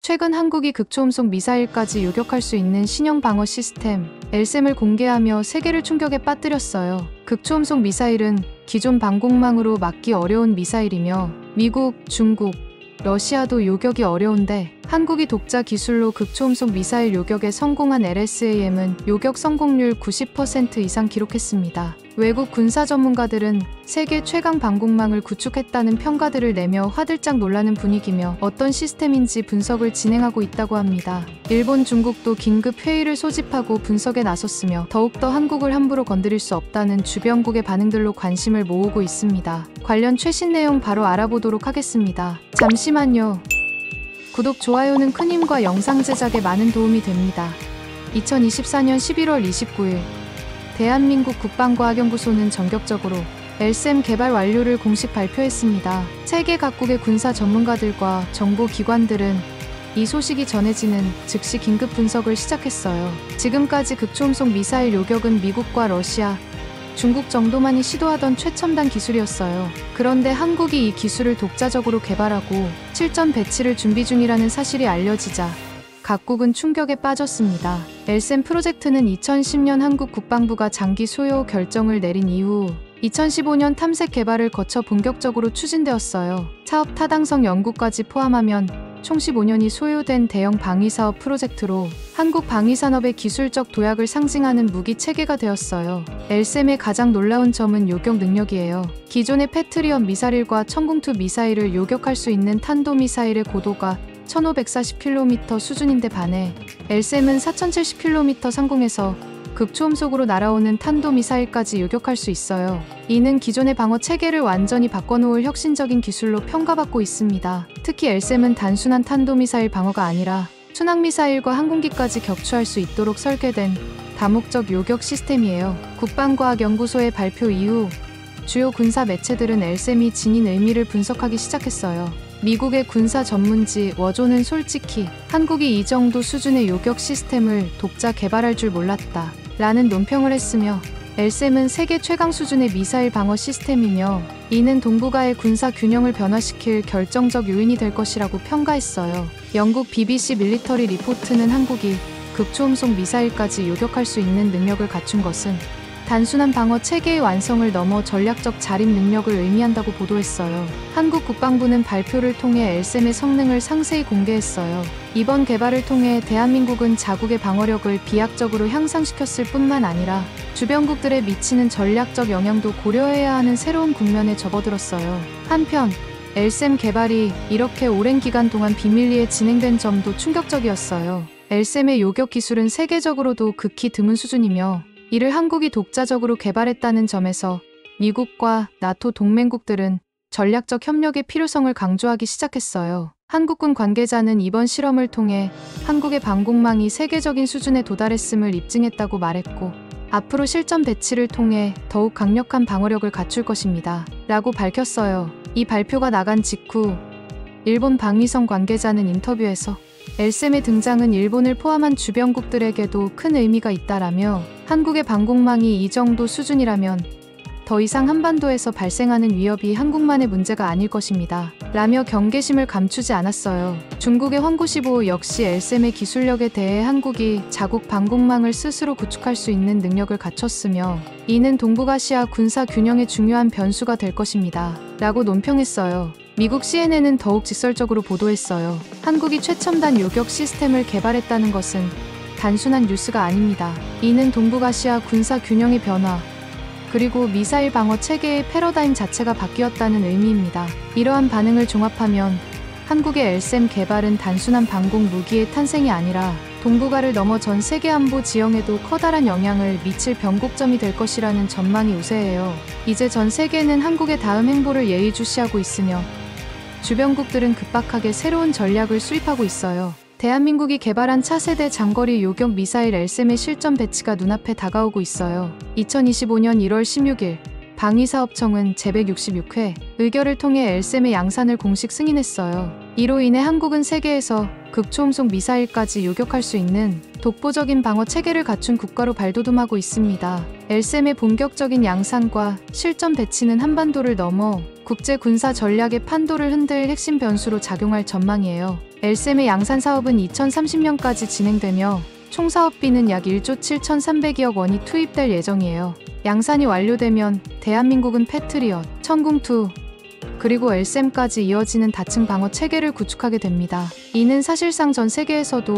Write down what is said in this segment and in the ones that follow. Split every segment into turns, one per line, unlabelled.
최근 한국이 극초음속 미사일까지 요격할 수 있는 신형 방어 시스템 LSAM을 공개하며 세계를 충격에 빠뜨렸어요. 극초음속 미사일은 기존 방공망으로 막기 어려운 미사일이며 미국, 중국, 러시아도 요격이 어려운데 한국이 독자 기술로 극초음속 미사일 요격에 성공한 LSAM은 요격 성공률 90% 이상 기록했습니다. 외국 군사 전문가들은 세계 최강 방공망을 구축했다는 평가들을 내며 화들짝 놀라는 분위기며 어떤 시스템인지 분석을 진행하고 있다고 합니다. 일본, 중국도 긴급 회의를 소집하고 분석에 나섰으며 더욱더 한국을 함부로 건드릴 수 없다는 주변국의 반응들로 관심을 모으고 있습니다. 관련 최신 내용 바로 알아보도록 하겠습니다. 잠시만요. 구독, 좋아요는 큰 힘과 영상 제작에 많은 도움이 됩니다. 2024년 11월 29일 대한민국 국방과학연구소는 전격적으로 LSAM 개발 완료를 공식 발표했습니다. 세계 각국의 군사 전문가들과 정보기관들은 이 소식이 전해지는 즉시 긴급 분석을 시작했어요. 지금까지 극초음속 미사일 요격은 미국과 러시아, 중국 정도만이 시도하던 최첨단 기술이었어요. 그런데 한국이 이 기술을 독자적으로 개발하고 실전 배치를 준비 중이라는 사실이 알려지자 각국은 충격에 빠졌습니다. LSAM 프로젝트는 2010년 한국 국방부가 장기 소요 결정을 내린 이후 2015년 탐색 개발을 거쳐 본격적으로 추진되었어요. 사업 타당성 연구까지 포함하면 총 15년이 소요된 대형 방위사업 프로젝트로 한국 방위산업의 기술적 도약을 상징하는 무기 체계가 되었어요. LSAM의 가장 놀라운 점은 요격 능력이에요. 기존의 패트리엇 미사일과 천궁2 미사일을 요격할 수 있는 탄도미사일의 고도가 1540km 수준인데 반해 LSAM은 4070km 상공에서 극초음속으로 날아오는 탄도미사일까지 요격할 수 있어요. 이는 기존의 방어 체계를 완전히 바꿔놓을 혁신적인 기술로 평가받고 있습니다. 특히 LSAM은 단순한 탄도미사일 방어가 아니라 순항미사일과 항공기까지 격추할 수 있도록 설계된 다목적 요격 시스템이에요. 국방과학연구소의 발표 이후 주요 군사 매체들은 LSAM이 지닌 의미를 분석하기 시작했어요. 미국의 군사 전문지 워조는 솔직히 한국이 이 정도 수준의 요격 시스템을 독자 개발할 줄 몰랐다 라는 논평을 했으며 LSAM은 세계 최강 수준의 미사일 방어 시스템이며 이는 동북아의 군사 균형을 변화시킬 결정적 요인이 될 것이라고 평가했어요. 영국 BBC 밀리터리 리포트는 한국이 극초음속 미사일까지 요격할 수 있는 능력을 갖춘 것은 단순한 방어 체계의 완성을 넘어 전략적 자립 능력을 의미한다고 보도했어요. 한국 국방부는 발표를 통해 LSAM의 성능을 상세히 공개했어요. 이번 개발을 통해 대한민국은 자국의 방어력을 비약적으로 향상시켰을 뿐만 아니라 주변국들에 미치는 전략적 영향도 고려해야 하는 새로운 국면에 접어들었어요. 한편 LSAM 개발이 이렇게 오랜 기간 동안 비밀리에 진행된 점도 충격적이었어요. LSAM의 요격 기술은 세계적으로도 극히 드문 수준이며 이를 한국이 독자적으로 개발했다는 점에서 미국과 나토 동맹국들은 전략적 협력의 필요성을 강조하기 시작했어요. 한국군 관계자는 이번 실험을 통해 한국의 방공망이 세계적인 수준에 도달했음을 입증했다고 말했고 앞으로 실전 배치를 통해 더욱 강력한 방어력을 갖출 것입니다. 라고 밝혔어요. 이 발표가 나간 직후 일본 방위성 관계자는 인터뷰에서 LSAM의 등장은 일본을 포함한 주변국들에게도 큰 의미가 있다라며 한국의 방공망이 이 정도 수준이라면 더 이상 한반도에서 발생하는 위협이 한국만의 문제가 아닐 것입니다. 라며 경계심을 감추지 않았어요. 중국의 황구시보 역시 LSAM의 기술력에 대해 한국이 자국 방공망을 스스로 구축할 수 있는 능력을 갖췄으며 이는 동북아시아 군사 균형의 중요한 변수가 될 것입니다. 라고 논평했어요. 미국 CNN은 더욱 직설적으로 보도했어요. 한국이 최첨단 요격 시스템을 개발했다는 것은 단순한 뉴스가 아닙니다. 이는 동북아시아 군사 균형의 변화, 그리고 미사일 방어 체계의 패러다임 자체가 바뀌었다는 의미입니다. 이러한 반응을 종합하면 한국의 LSAM 개발은 단순한 방공 무기의 탄생이 아니라 동북아를 넘어 전 세계 안보 지형에도 커다란 영향을 미칠 변곡점이 될 것이라는 전망이 우세해요. 이제 전 세계는 한국의 다음 행보를 예의주시하고 있으며 주변국들은 급박하게 새로운 전략을 수립하고 있어요. 대한민국이 개발한 차세대 장거리 요격 미사일 LSAM의 실전 배치가 눈앞에 다가오고 있어요. 2025년 1월 16일 방위사업청은 제166회 의결을 통해 엘셈의 양산을 공식 승인했어요. 이로 인해 한국은 세계에서 극초음속 미사일까지 요격할 수 있는 독보적인 방어 체계를 갖춘 국가로 발돋움하고 있습니다. 엘셈의 본격적인 양산과 실전 배치는 한반도를 넘어 국제 군사 전략의 판도를 흔들 핵심 변수로 작용할 전망이에요. 엘셈의 양산 사업은 2030년까지 진행되며 총 사업비는 약 1조 7,300억 원이 투입될 예정이에요. 양산이 완료되면 대한민국은 패트리엇, 천궁2, 그리고 엘셈까지 이어지는 다층 방어 체계를 구축하게 됩니다. 이는 사실상 전 세계에서도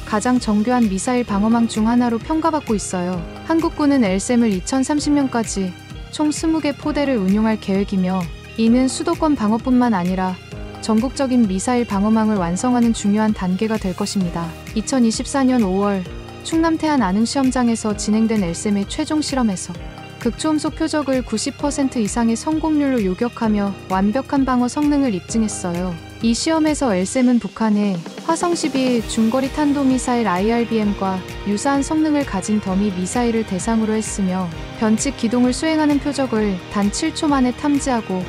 가장 정교한 미사일 방어망 중 하나로 평가받고 있어요. 한국군은 엘셈을 2030년까지 총 20개 포대를 운용할 계획이며 이는 수도권 방어뿐만 아니라 전국적인 미사일 방어망을 완성하는 중요한 단계가 될 것입니다. 2024년 5월 충남 태안 안흥시험장에서 진행된 엘셈의 최종 실험에서 극초음속 표적을 90% 이상의 성공률로 요격하며 완벽한 방어 성능을 입증했어요. 이 시험에서 엘셈은 북한의 화성-12 중거리 탄도미사일 IRBM과 유사한 성능을 가진 더미 미사일을 대상으로 했으며 변칙 기동을 수행하는 표적을 단 7초 만에 탐지하고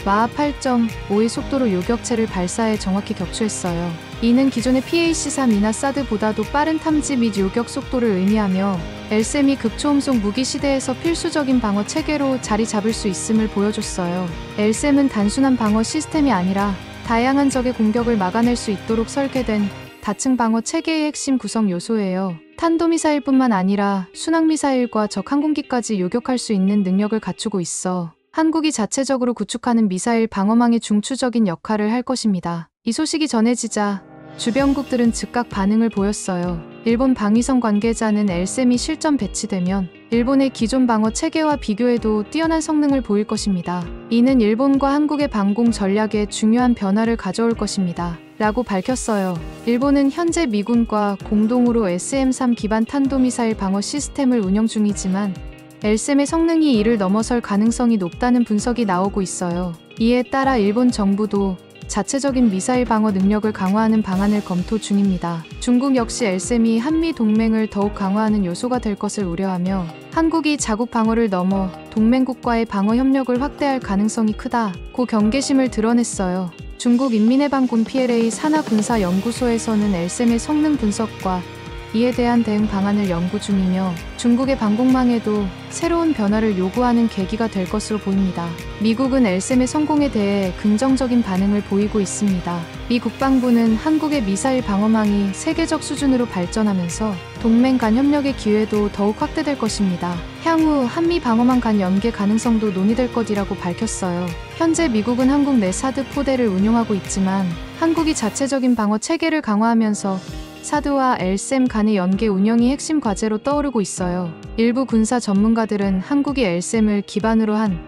마하 8.5의 속도로 요격체를 발사해 정확히 격추했어요. 이는 기존의 PAC-3이나 사드보다도 빠른 탐지 및 요격 속도를 의미하며 엘셈이 극초음속 무기 시대에서 필수적인 방어 체계로 자리 잡을 수 있음을 보여줬어요. 엘셈은 단순한 방어 시스템이 아니라 다양한 적의 공격을 막아낼 수 있도록 설계된 다층 방어 체계의 핵심 구성 요소예요. 탄도미사일뿐만 아니라 순항미사일과 적 항공기까지 요격할 수 있는 능력을 갖추고 있어 한국이 자체적으로 구축하는 미사일 방어망의 중추적인 역할을 할 것입니다. 이 소식이 전해지자 주변국들은 즉각 반응을 보였어요. 일본 방위성 관계자는 엘셈이 실전 배치되면 일본의 기존 방어 체계와 비교해도 뛰어난 성능을 보일 것입니다. 이는 일본과 한국의 방공 전략에 중요한 변화를 가져올 것입니다. 라고 밝혔어요. 일본은 현재 미군과 공동으로 SM-3 기반 탄도미사일 방어 시스템을 운영 중이지만 엘셈의 성능이 이를 넘어설 가능성이 높다는 분석이 나오고 있어요. 이에 따라 일본 정부도 자체적인 미사일 방어 능력을 강화하는 방안을 검토 중입니다. 중국 역시 엘셈이 한미 동맹을 더욱 강화하는 요소가 될 것을 우려하며 한국이 자국 방어를 넘어 동맹국과의 방어 협력을 확대할 가능성이 크다고 경계심을 드러냈어요. 중국 인민해방군 PLA 산하군사연구소에서는 엘셈의 성능 분석과 이에 대한 대응 방안을 연구 중이며 중국의 방공망에도 새로운 변화를 요구하는 계기가 될 것으로 보입니다. 미국은 엘셈의 성공에 대해 긍정적인 반응을 보이고 있습니다. 미 국방부는 한국의 미사일 방어망이 세계적 수준으로 발전하면서 동맹 간 협력의 기회도 더욱 확대될 것입니다. 향후 한미 방어망 간 연계 가능성도 논의될 것이라고 밝혔어요. 현재 미국은 한국 내 사드 포대를 운용하고 있지만 한국이 자체적인 방어 체계를 강화하면서 사드와 엘셈 간의 연계 운영이 핵심 과제로 떠오르고 있어요. 일부 군사 전문가들은 한국이 엘셈을 기반으로 한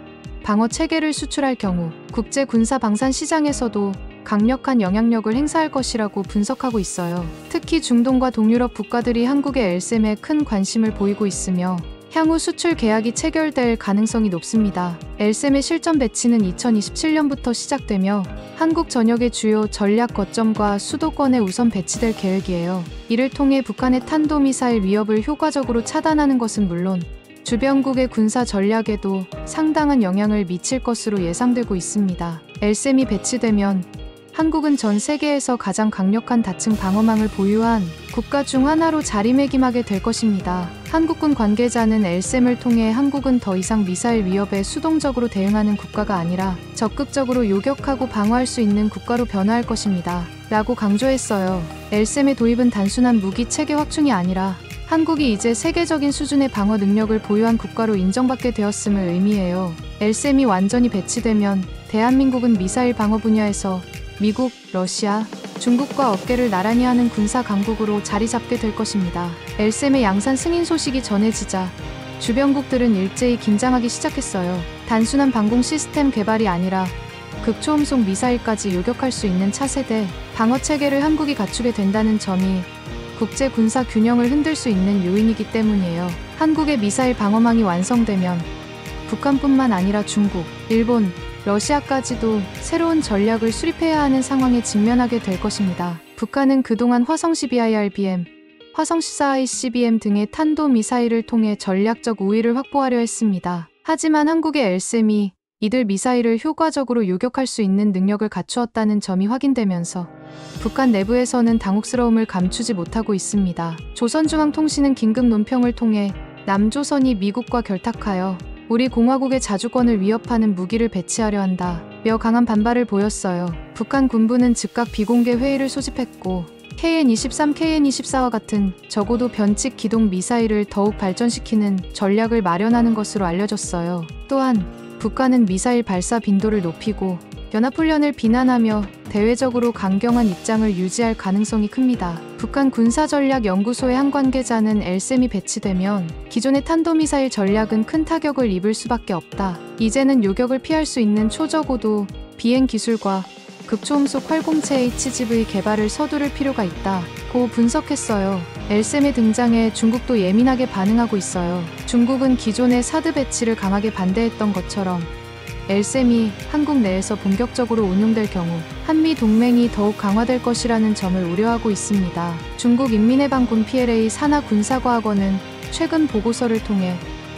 방어 체계를 수출할 경우 국제 군사 방산 시장에서도 강력한 영향력을 행사할 것이라고 분석하고 있어요. 특히 중동과 동유럽 국가들이 한국의 엘셈에 큰 관심을 보이고 있으며 향후 수출 계약이 체결될 가능성이 높습니다. 엘셈의 실전 배치는 2027년부터 시작되며 한국 전역의 주요 전략 거점과 수도권에 우선 배치될 계획이에요. 이를 통해 북한의 탄도미사일 위협을 효과적으로 차단하는 것은 물론 주변국의 군사 전략에도 상당한 영향을 미칠 것으로 예상되고 있습니다. 엘셈이 배치되면 한국은 전 세계에서 가장 강력한 다층 방어망을 보유한 국가 중 하나로 자리매김하게 될 것입니다. 한국군 관계자는 엘셈을 통해 한국은 더 이상 미사일 위협에 수동적으로 대응하는 국가가 아니라 적극적으로 요격하고 방어할 수 있는 국가로 변화할 것입니다. 라고 강조했어요. 엘셈의 도입은 단순한 무기 체계 확충이 아니라 한국이 이제 세계적인 수준의 방어 능력을 보유한 국가로 인정받게 되었음을 의미해요. 엘셈이 완전히 배치되면 대한민국은 미사일 방어 분야에서 미국, 러시아, 중국과 어깨를 나란히 하는 군사 강국으로 자리 잡게 될 것입니다. 엘셈의 양산 승인 소식이 전해지자 주변국들은 일제히 긴장하기 시작했어요. 단순한 방공 시스템 개발이 아니라 극초음속 미사일까지 요격할 수 있는 차세대 방어 체계를 한국이 갖추게 된다는 점이 국제 군사 균형을 흔들 수 있는 요인이기 때문이에요. 한국의 미사일 방어망이 완성되면 북한뿐만 아니라 중국, 일본, 러시아까지도 새로운 전략을 수립해야 하는 상황에 직면하게 될 것입니다. 북한은 그동안 화성-12 IRBM, 화성-14 ICBM 등의 탄도미사일을 통해 전략적 우위를 확보하려 했습니다. 하지만 한국의 LSM이 이들 미사일을 효과적으로 요격할 수 있는 능력을 갖추었다는 점이 확인되면서 북한 내부에서는 당혹스러움을 감추지 못하고 있습니다. 조선중앙통신은 긴급 논평을 통해 남조선이 미국과 결탁하여 우리 공화국의 자주권을 위협하는 무기를 배치하려 한다며 강한 반발을 보였어요. 북한 군부는 즉각 비공개 회의를 소집했고 KN-23, KN-24와 같은 적어도 변칙 기동 미사일을 더욱 발전시키는 전략을 마련하는 것으로 알려졌어요. 또한 북한은 미사일 발사 빈도를 높이고 연합훈련을 비난하며 대외적으로 강경한 입장을 유지할 가능성이 큽니다. 북한 군사전략연구소의 한 관계자는 LSM이 배치되면 기존의 탄도미사일 전략은 큰 타격을 입을 수밖에 없다. 이제는 요격을 피할 수 있는 초저고도 비행 기술과 극초음속 활공체 HGV 개발을 서두를 필요가 있다고 분석했어요. LSM의 등장에 중국도 예민하게 반응하고 있어요. 중국은 기존의 사드 배치를 강하게 반대했던 것처럼 LSM이 한국 내에서 본격적으로 운용될 경우 한미 동맹이 더욱 강화될 것이라는 점을 우려하고 있습니다. 중국 인민해방군 PLA 산하 군사과학원은 최근 보고서를 통해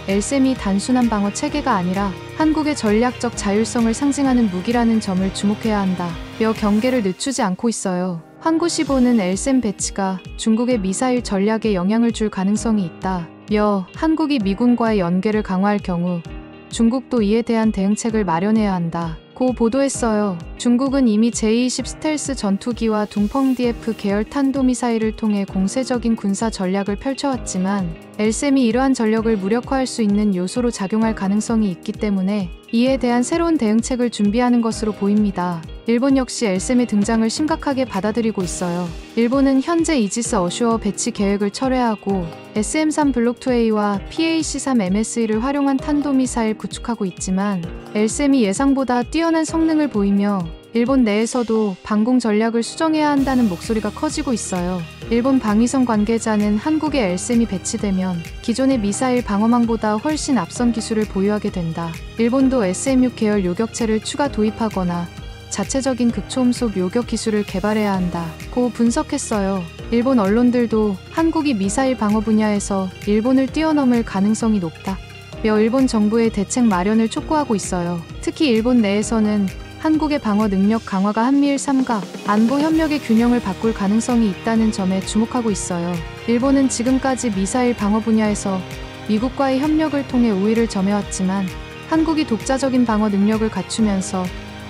LSM이 단순한 방어 체계가 아니라 한국의 전략적 자율성을 상징하는 무기라는 점을 주목해야 한다며 경계를 늦추지 않고 있어요. 환구시보는 LSM 배치가 중국의 미사일 전략에 영향을 줄 가능성이 있다며 한국이 미군과의 연계를 강화할 경우 중국도 이에 대한 대응책을 마련해야 한다고 보도했어요. 중국은 이미 제-20 스텔스 전투기와 둥펑 DF 계열 탄도미사일을 통해 공세적인 군사 전략을 펼쳐왔지만 LSM이 이러한 전력을 무력화할 수 있는 요소로 작용할 가능성이 있기 때문에 이에 대한 새로운 대응책을 준비하는 것으로 보입니다. 일본 역시 LSM의 등장을 심각하게 받아들이고 있어요. 일본은 현재 이지스 어슈어 배치 계획을 철회하고 SM-3 블록2A와 PAC-3MSE를 활용한 탄도미사일 구축하고 있지만 LSM이 예상보다 뛰어난 성능을 보이며 일본 내에서도 방공 전략을 수정해야 한다는 목소리가 커지고 있어요. 일본 방위성 관계자는 한국의 LSM이 배치되면 기존의 미사일 방어망보다 훨씬 앞선 기술을 보유하게 된다. 일본도 SM-6 계열 요격체를 추가 도입하거나 자체적인 극초음속 요격 기술을 개발해야 한다고 분석했어요. 일본 언론들도 한국이 미사일 방어 분야에서 일본을 뛰어넘을 가능성이 높다며 일본 정부의 대책 마련을 촉구하고 있어요. 특히 일본 내에서는 한국의 방어 능력 강화가 한미일 삼각 안보 협력의 균형을 바꿀 가능성이 있다는 점에 주목하고 있어요. 일본은 지금까지 미사일 방어 분야에서 미국과의 협력을 통해 우위를 점해왔지만 한국이 독자적인 방어 능력을 갖추면서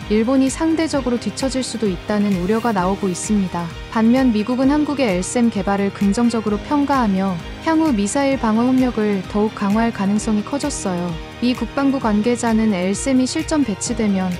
일본이 상대적으로 뒤처질 수도 있다는 우려가 나오고 있습니다. 반면 미국은 한국의 LSM 개발을 긍정적으로 평가하며 향후 미사일 방어 협력을 더욱 강화할 가능성이 커졌어요. 미 국방부 관계자는 LSM이 실전 배치되면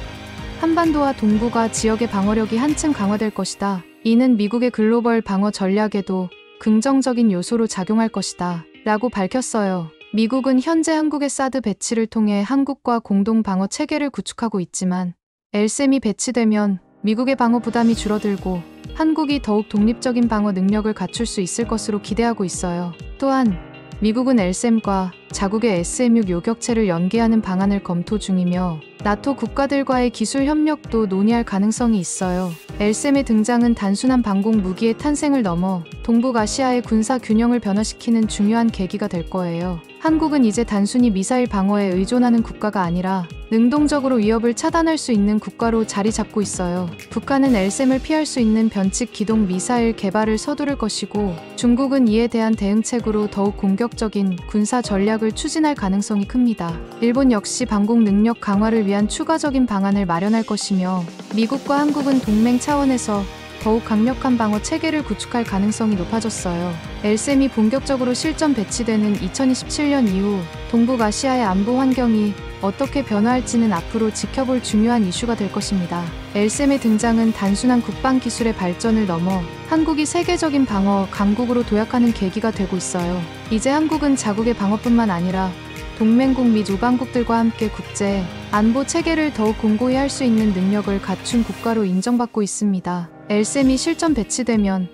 한반도와 동북아 지역의 방어력이 한층 강화될 것이다. 이는 미국의 글로벌 방어 전략에도 긍정적인 요소로 작용할 것이다. 라고 밝혔어요. 미국은 현재 한국의 사드 배치를 통해 한국과 공동 방어 체계를 구축하고 있지만 LSM이 배치되면 미국의 방어 부담이 줄어들고 한국이 더욱 독립적인 방어 능력을 갖출 수 있을 것으로 기대하고 있어요. 또한 미국은 LSM과 자국의 SM-6 요격체를 연계하는 방안을 검토 중이며 나토 국가들과의 기술 협력도 논의할 가능성이 있어요. LSM의 등장은 단순한 방공 무기의 탄생을 넘어 동북아시아의 군사 균형을 변화시키는 중요한 계기가 될 거예요. 한국은 이제 단순히 미사일 방어에 의존하는 국가가 아니라 능동적으로 위협을 차단할 수 있는 국가로 자리 잡고 있어요. 북한은 LSM을 피할 수 있는 변칙 기동 미사일 개발을 서두를 것이고 중국은 이에 대한 대응책으로 더욱 공격적인 군사 전략을 추진할 가능성이 큽니다. 일본 역시 방공 능력 강화를 위한 추가적인 방안을 마련할 것이며 미국과 한국은 동맹 차원에서 더욱 강력한 방어 체계를 구축할 가능성이 높아졌어요. LSM이 본격적으로 실전 배치되는 2027년 이후 동북아시아의 안보 환경이 어떻게 변화할지는 앞으로 지켜볼 중요한 이슈가 될 것입니다. LSM의 등장은 단순한 국방 기술의 발전을 넘어 한국이 세계적인 방어 강국으로 도약하는 계기가 되고 있어요. 이제 한국은 자국의 방어뿐만 아니라 동맹국 및 우방국들과 함께 국제 안보 체계를 더욱 공고히 할 수 있는 능력을 갖춘 국가로 인정받고 있습니다. LSM이 실전 배치되면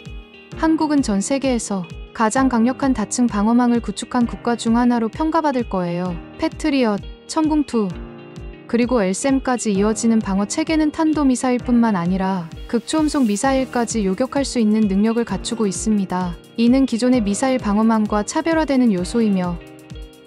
한국은 전 세계에서 가장 강력한 다층 방어망을 구축한 국가 중 하나로 평가받을 거예요. 패트리엇, 천궁2, 그리고 LSM까지 이어지는 방어 체계는 탄도미사일뿐만 아니라 극초음속 미사일까지 요격할 수 있는 능력을 갖추고 있습니다. 이는 기존의 미사일 방어망과 차별화되는 요소이며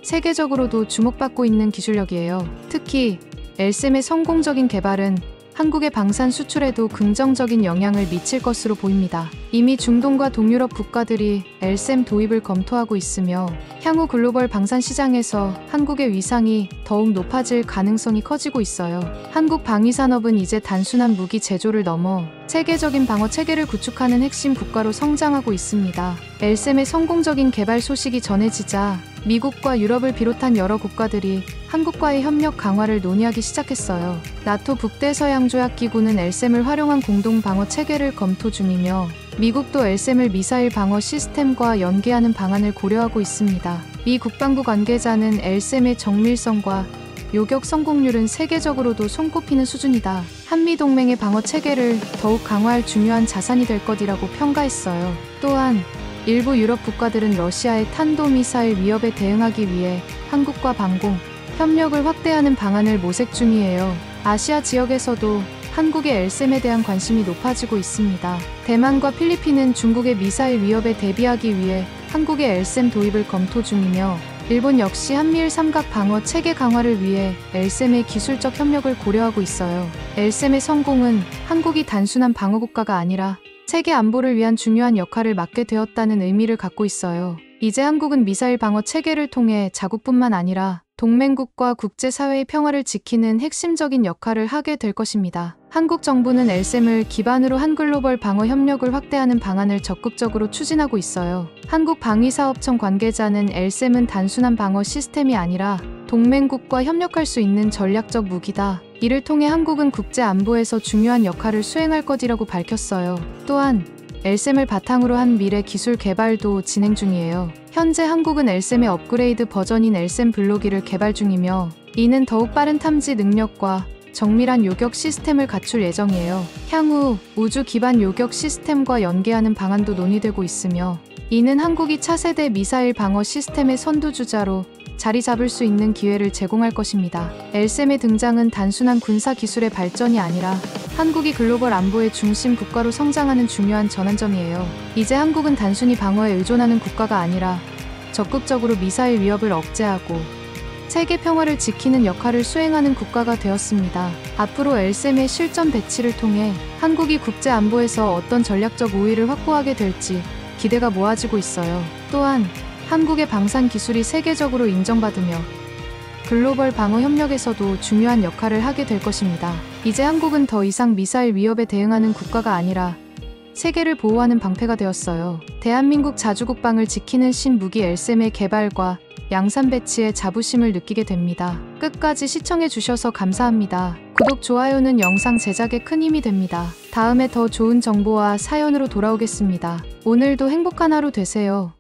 세계적으로도 주목받고 있는 기술력이에요. 특히 LSAM의 성공적인 개발은 한국의 방산 수출에도 긍정적인 영향을 미칠 것으로 보입니다. 이미 중동과 동유럽 국가들이 LSAM 도입을 검토하고 있으며 향후 글로벌 방산 시장에서 한국의 위상이 더욱 높아질 가능성이 커지고 있어요. 한국 방위산업은 이제 단순한 무기 제조를 넘어 세계적인 방어 체계를 구축하는 핵심 국가로 성장하고 있습니다. LSAM의 성공적인 개발 소식이 전해지자 미국과 유럽을 비롯한 여러 국가들이 한국과의 협력 강화를 논의하기 시작했어요. 나토 북대서양조약기구는 LSAM을 활용한 공동 방어 체계를 검토 중이며 미국도 LSAM을 미사일 방어 시스템과 연계하는 방안을 고려하고 있습니다. 미 국방부 관계자는 LSAM의 정밀성과 요격 성공률은 세계적으로도 손꼽히는 수준이다. 한미동맹의 방어 체계를 더욱 강화할 중요한 자산이 될 것이라고 평가했어요. 또한 일부 유럽 국가들은 러시아의 탄도미사일 위협에 대응하기 위해 한국과 방공, 협력을 확대하는 방안을 모색 중이에요. 아시아 지역에서도 한국의 LSAM에 대한 관심이 높아지고 있습니다. 대만과 필리핀은 중국의 미사일 위협에 대비하기 위해 한국의 LSAM 도입을 검토 중이며 일본 역시 한미일 삼각 방어 체계 강화를 위해 LSAM의 기술적 협력을 고려하고 있어요. LSAM의 성공은 한국이 단순한 방어국가가 아니라 세계 안보를 위한 중요한 역할을 맡게 되었다는 의미를 갖고 있어요. 이제 한국은 미사일 방어 체계를 통해 자국뿐만 아니라 동맹국과 국제사회의 평화를 지키는 핵심적인 역할을 하게 될 것입니다. 한국 정부는 LSAM을 기반으로 한 글로벌 방어 협력을 확대하는 방안을 적극적으로 추진하고 있어요. 한국방위사업청 관계자는 LSAM은 단순한 방어 시스템이 아니라 동맹국과 협력할 수 있는 전략적 무기다. 이를 통해 한국은 국제 안보에서 중요한 역할을 수행할 것이라고 밝혔어요. 또한 LSAM을 바탕으로 한 미래 기술 개발도 진행 중이에요. 현재 한국은 LSAM의 업그레이드 버전인 LSAM 블로기를 개발 중이며 이는 더욱 빠른 탐지 능력과 정밀한 요격 시스템을 갖출 예정이에요. 향후 우주 기반 요격 시스템과 연계하는 방안도 논의되고 있으며 이는 한국이 차세대 미사일 방어 시스템의 선두주자로 자리 잡을 수 있는 기회를 제공할 것입니다. LSAM의 등장은 단순한 군사 기술의 발전이 아니라 한국이 글로벌 안보의 중심 국가로 성장하는 중요한 전환점이에요. 이제 한국은 단순히 방어에 의존하는 국가가 아니라 적극적으로 미사일 위협을 억제하고 세계 평화를 지키는 역할을 수행하는 국가가 되었습니다. 앞으로 LSAM의 실전 배치를 통해 한국이 국제 안보에서 어떤 전략적 우위를 확보하게 될지 기대가 모아지고 있어요. 또한 한국의 방산 기술이 세계적으로 인정받으며 글로벌 방어 협력에서도 중요한 역할을 하게 될 것입니다. 이제 한국은 더 이상 미사일 위협에 대응하는 국가가 아니라 세계를 보호하는 방패가 되었어요. 대한민국 자주국방을 지키는 신무기 LSAM의 개발과 양산 배치에 자부심을 느끼게 됩니다. 끝까지 시청해주셔서 감사합니다. 구독, 좋아요는 영상 제작에 큰 힘이 됩니다. 다음에 더 좋은 정보와 사연으로 돌아오겠습니다. 오늘도 행복한 하루 되세요.